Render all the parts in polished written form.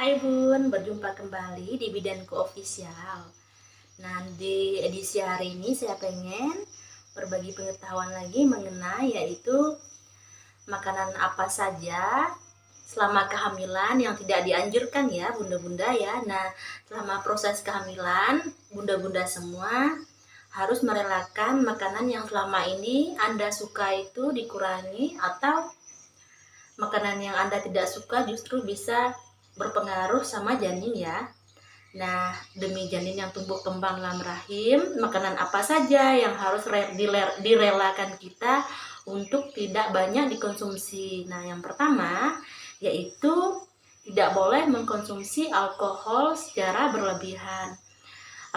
Hai Bun, berjumpa kembali di Bidanku Official. Nah, di edisi hari ini saya pengen berbagi pengetahuan lagi mengenai yaitu makanan apa saja selama kehamilan yang tidak dianjurkan ya bunda-bunda ya. Nah, selama proses kehamilan, bunda-bunda semua harus merelakan makanan yang selama ini Anda suka itu dikurangi, atau makanan yang Anda tidak suka justru bisa berpengaruh sama janin ya. Nah, demi janin yang tumbuh kembang dalam rahim, makanan apa saja yang harus direlakan kita untuk tidak banyak dikonsumsi? Nah, yang pertama yaitu tidak boleh mengkonsumsi alkohol secara berlebihan.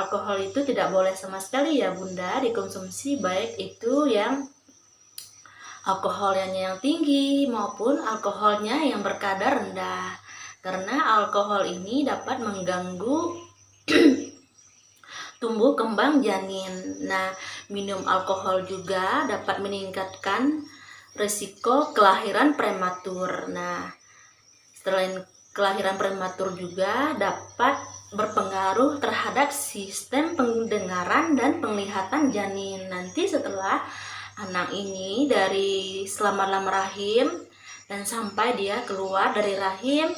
Alkohol itu tidak boleh sama sekali ya bunda dikonsumsi, baik itu yang alkoholnya yang tinggi maupun alkoholnya yang berkadar rendah, karena alkohol ini dapat mengganggu tumbuh kembang janin. Nah, minum alkohol juga dapat meningkatkan risiko kelahiran prematur. Nah, selain kelahiran prematur juga dapat berpengaruh terhadap sistem pendengaran dan penglihatan janin. Nanti setelah anak ini dari selama dalam rahim dan sampai dia keluar dari rahim,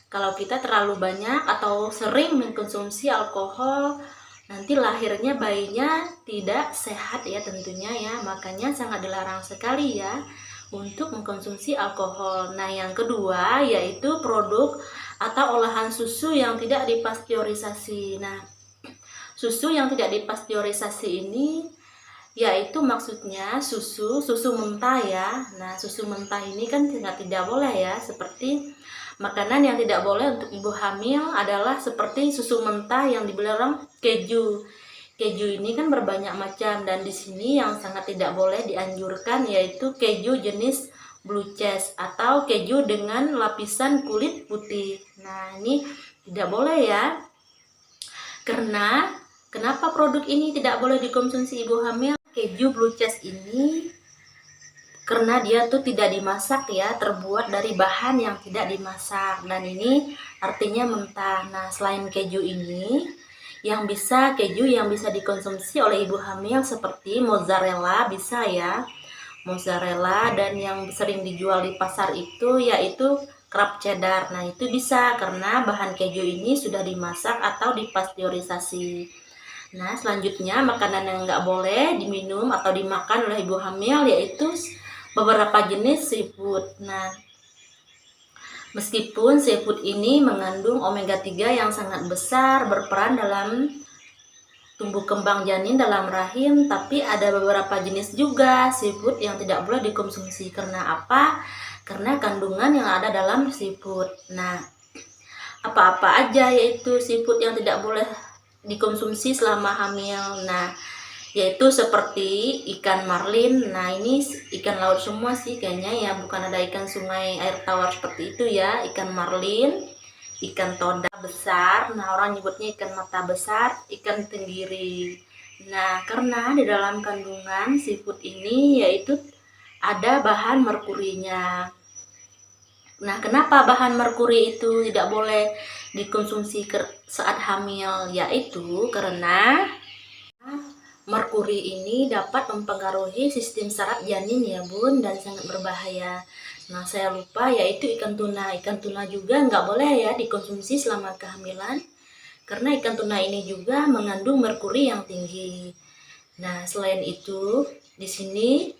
kalau kita terlalu banyak atau sering mengkonsumsi alkohol, nanti lahirnya bayinya tidak sehat ya tentunya ya. Makanya sangat dilarang sekali ya untuk mengkonsumsi alkohol. Nah, yang kedua yaitu produk atau olahan susu yang tidak dipasteurisasi. Nah, susu yang tidak dipasteurisasi ini yaitu maksudnya susu mentah ya. Nah, susu mentah ini kan tidak boleh ya. Seperti makanan yang tidak boleh untuk ibu hamil adalah seperti susu mentah yang dibilang keju. Keju ini kan berbanyak macam, dan di sini yang sangat tidak boleh dianjurkan yaitu keju jenis blue cheese atau keju dengan lapisan kulit putih. Nah, ini tidak boleh ya. Kenapa produk ini tidak boleh dikonsumsi ibu hamil? Keju blue cheese ini karena dia tuh tidak dimasak ya, terbuat dari bahan yang tidak dimasak, dan ini artinya mentah. Nah, selain keju ini, keju yang bisa dikonsumsi oleh ibu hamil seperti mozzarella bisa ya, mozzarella, dan yang sering dijual di pasar itu yaitu kerap cheddar. Nah, itu bisa karena bahan keju ini sudah dimasak atau dipasteurisasi. Nah, selanjutnya makanan yang nggak boleh diminum atau dimakan oleh ibu hamil yaitu beberapa jenis seafood. Nah, meskipun seafood ini mengandung omega 3 yang sangat besar berperan dalam tumbuh kembang janin dalam rahim, tapi ada beberapa jenis juga seafood yang tidak boleh dikonsumsi. Karena apa? Karena kandungan yang ada dalam seafood. Nah, apa-apa aja yaitu seafood yang tidak boleh dikonsumsi selama hamil. Nah, yaitu seperti ikan marlin. Nah, ini ikan laut semua sih kayaknya ya, bukan ada ikan sungai air tawar seperti itu ya. Ikan marlin, ikan toda besar, nah orang nyebutnya ikan mata besar, ikan tenggiri. Nah, karena di dalam kandungan seafood ini yaitu ada bahan merkurinya. Nah, kenapa bahan merkuri itu tidak boleh dikonsumsi saat hamil? Yaitu karena merkuri ini dapat mempengaruhi sistem saraf janin ya bun, dan sangat berbahaya. Nah, saya lupa yaitu ikan tuna. Ikan tuna juga nggak boleh ya dikonsumsi selama kehamilan, karena ikan tuna ini juga mengandung merkuri yang tinggi. Nah, selain itu di sini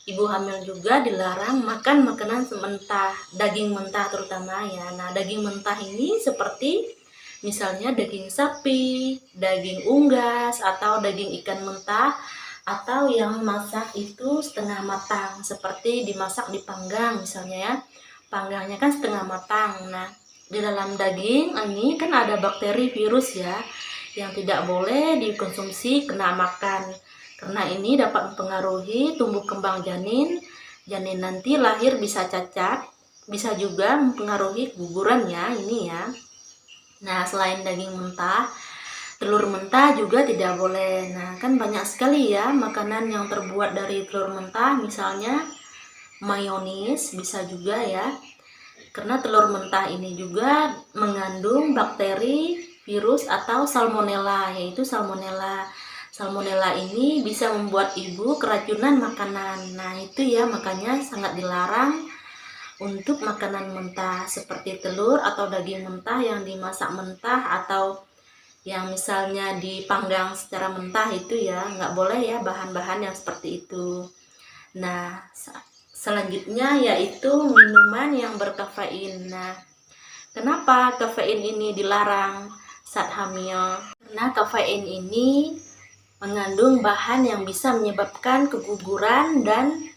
ibu hamil juga dilarang makan makanan mentah, daging mentah terutama ya. Nah, daging mentah ini seperti misalnya daging sapi, daging unggas, atau daging ikan mentah, atau yang masak itu setengah matang, seperti dimasak dipanggang misalnya ya. Panggangnya kan setengah matang. Nah, di dalam daging ini kan ada bakteri virus ya, yang tidak boleh dikonsumsi kena makan. Karena ini dapat mempengaruhi tumbuh kembang janin. Janin nanti lahir bisa cacat, bisa juga mempengaruhi keguguran ya, ini ya. Nah, selain daging mentah, telur mentah juga tidak boleh. Nah, kan banyak sekali ya makanan yang terbuat dari telur mentah, misalnya mayonis bisa juga ya. Karena telur mentah ini juga mengandung bakteri, virus atau salmonella, yaitu salmonella. Salmonella ini bisa membuat ibu keracunan makanan. Nah, itu ya makanya sangat dilarang untuk makanan mentah seperti telur atau daging mentah yang dimasak mentah atau yang misalnya dipanggang secara mentah itu ya nggak boleh ya bahan-bahan yang seperti itu. Nah, selanjutnya yaitu minuman yang berkafein. Nah, kenapa kafein ini dilarang saat hamil? Karena kafein ini mengandung bahan yang bisa menyebabkan keguguran dan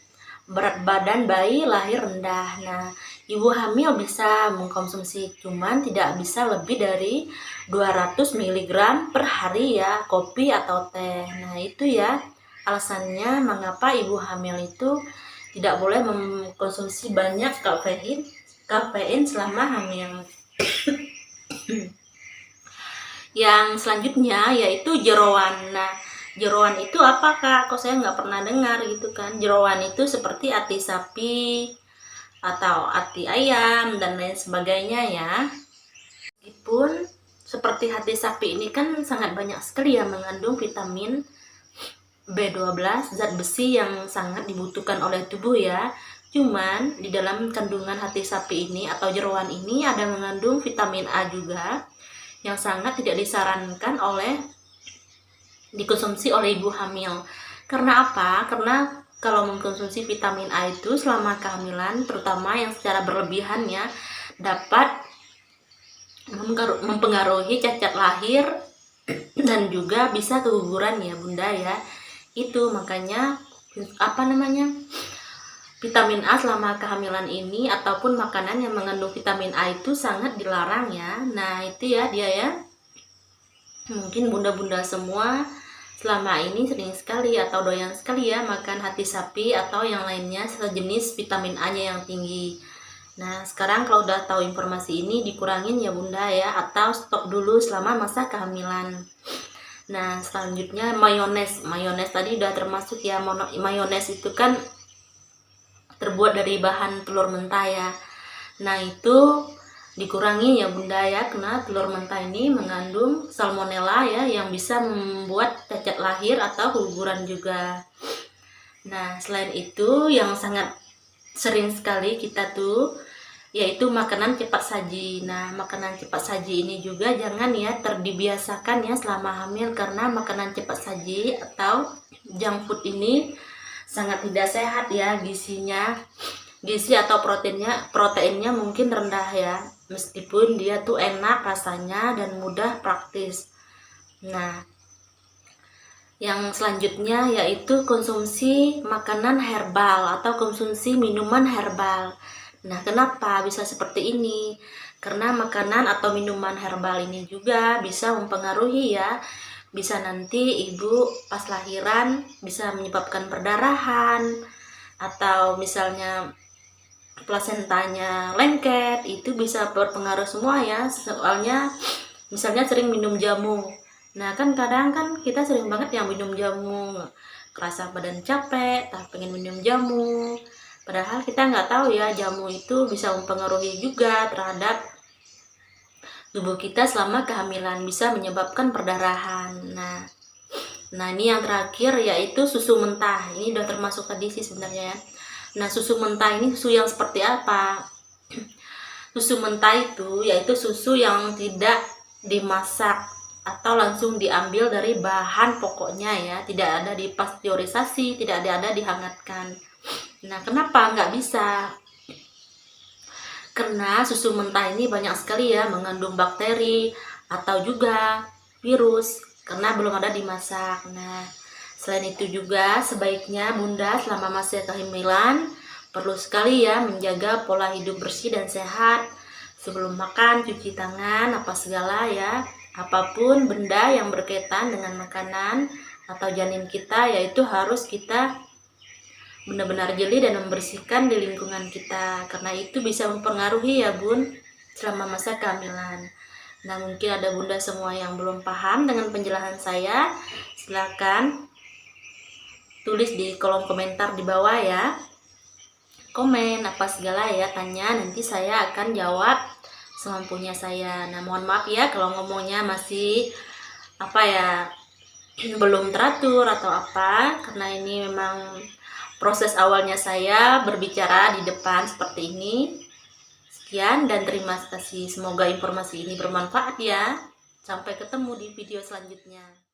berat badan bayi lahir rendah. Nah, ibu hamil bisa mengkonsumsi, cuman tidak bisa lebih dari 200 mg per hari ya, kopi atau teh. Nah, itu ya alasannya mengapa ibu hamil itu tidak boleh mengkonsumsi banyak kafein selama hamil. Yang selanjutnya yaitu jeroan. Nah, jeroan itu apa Kak? Kok saya nggak pernah dengar gitu kan. Jeroan itu seperti ati sapi atau ati ayam dan lain sebagainya ya. Meskipun seperti hati sapi ini kan sangat banyak sekali ya mengandung vitamin B12, zat besi yang sangat dibutuhkan oleh tubuh ya. Cuman di dalam kandungan hati sapi ini atau jeroan ini ada mengandung vitamin A juga yang sangat tidak disarankan dikonsumsi oleh ibu hamil. Karena apa? Karena kalau mengkonsumsi vitamin A itu selama kehamilan, terutama yang secara berlebihannya, dapat mempengaruhi cacat lahir dan juga bisa keguguran ya bunda ya. Itu makanya vitamin A selama kehamilan ini ataupun makanan yang mengandung vitamin A itu sangat dilarang ya. Nah, itu ya dia ya. Mungkin bunda-bunda semua selama ini sering sekali atau doyan sekali ya makan hati sapi atau yang lainnya sejenis vitamin A-nya yang tinggi. Nah, sekarang kalau udah tahu informasi ini dikurangin ya bunda ya, atau stop dulu selama masa kehamilan. Nah, selanjutnya mayones. Mayones tadi udah termasuk ya, mayones itu kan terbuat dari bahan telur mentah ya. Nah, itu dikurangi ya bunda ya, karena telur mentah ini mengandung salmonella ya yang bisa membuat cacat lahir atau keguguran juga. Nah, selain itu yang sangat sering sekali kita tuh yaitu makanan cepat saji. Nah, makanan cepat saji ini juga jangan ya terbiasakan ya selama hamil, karena makanan cepat saji atau junk food ini sangat tidak sehat ya gizinya. Gizi atau proteinnya mungkin rendah ya, meskipun dia tuh enak rasanya dan mudah praktis. Nah, yang selanjutnya yaitu konsumsi makanan herbal atau konsumsi minuman herbal. Nah, kenapa bisa seperti ini? Karena makanan atau minuman herbal ini juga bisa mempengaruhi ya. Bisa nanti ibu pas lahiran bisa menyebabkan perdarahan, atau misalnya plasentanya lengket, itu bisa berpengaruh semua ya. Soalnya misalnya sering minum jamu. Nah, kan kadang kan kita sering banget yang minum jamu, kerasa badan capek, tak pengen minum jamu. Padahal kita nggak tahu ya jamu itu bisa mempengaruhi juga terhadap tubuh kita selama kehamilan, bisa menyebabkan perdarahan. Nah ini yang terakhir yaitu susu mentah. Ini udah termasuk tadi sih sebenarnya ya. Nah, susu mentah ini susu yang seperti apa? Susu mentah itu yaitu susu yang tidak dimasak atau langsung diambil dari bahan pokoknya ya, tidak ada dipasteurisasi, tidak ada dihangatkan. Nah, kenapa nggak bisa? Karena susu mentah ini banyak sekali ya mengandung bakteri atau juga virus karena belum ada dimasak. Nah, selain itu juga sebaiknya bunda selama masa kehamilan perlu sekali ya menjaga pola hidup bersih dan sehat. Sebelum makan cuci tangan apa segala ya. Apapun benda yang berkaitan dengan makanan atau janin kita yaitu harus kita benar-benar jeli dan membersihkan di lingkungan kita, karena itu bisa mempengaruhi ya bun selama masa kehamilan. Nah, mungkin ada bunda semua yang belum paham dengan penjelasan saya, silakan tulis di kolom komentar di bawah ya. komen apa segala ya, tanya, nanti saya akan jawab semampunya saya. Nah, mohon maaf ya kalau ngomongnya masih apa ya, belum teratur atau apa, karena ini memang proses awalnya saya berbicara di depan seperti ini. Sekian dan terima kasih, semoga informasi ini bermanfaat ya. Sampai ketemu di video selanjutnya.